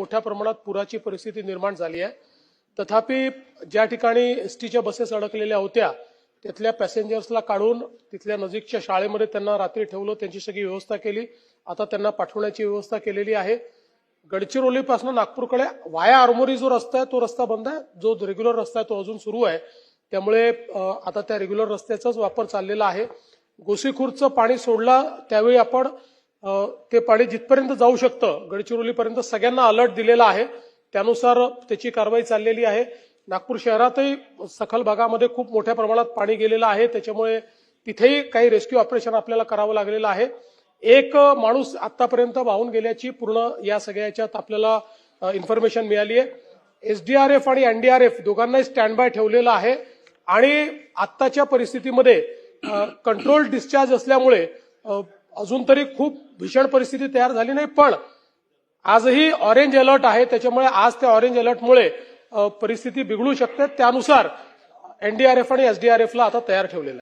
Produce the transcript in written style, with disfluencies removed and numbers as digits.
मोठ्या प्रमाणात पुराची परिस्थिती निर्माण झाली आहे। तथापि ज्या ठिकाणी एसटीच्या बसेस अडकलेल्या होत्या तिथल्या पॅसेंजर्सला काढून तिथल्या नजीकच्या शाळेमध्ये त्यांना रात्री ठेवलं, त्यांची सगळी व्यवस्था केली। आता त्यांना पाठवण्याची व्यवस्था केलेली आहे। गडचिरोलीपासून नागपूरकडे वाया आरमोरी जो रस्ता आहे तो रस्ता बंद आहे, जो रेग्युलर रस्ता आहे तो अजून सुरू आहे। त्यामुळे आता त्या रेग्युलर रस्त्याचाच वापर चाललेला आहे। गोसीखुर्दचं पाणी सोडलं त्यावेळी आपण ते पाणी जिथपर्यंत जाऊ शकतं गडचिरोलीपर्यंत सगळ्यांना अलर्ट दिलेला आहे, त्यानुसार त्याची कारवाई चाललेली आहे। नागपूर शहरातही सखल भागामध्ये खूप मोठ्या प्रमाणात पाणी गेलेलं आहे, त्याच्यामुळे तिथेही काही रेस्क्यू ऑपरेशन आपल्याला करावं लागलेलं आहे। एक माणूस आतापर्यंत वाहून गेल्याची पूर्ण या सगळ्याच्यात आपल्याला इन्फॉर्मेशन मिळाली आहे। एसडीआरएफ आणि एनडीआरएफ दोघांनाही स्टँड बाय ठेवलेलं आहे आणि आत्ताच्या परिस्थितीमध्ये कंट्रोल डिस्चार्ज असल्यामुळे अजून तरी खूप भीषण परिस्थिती तयार झाली नाही, पण आजही ऑरेंज अलर्ट आहे, त्याच्यामुळे आज त्या ऑरेंज अलर्टमुळे परिस्थिती बिघडू शकते। त्यानुसार एनडीआरएफ आणि एसडीआरएफला आता तयार ठेवलेलं आहे।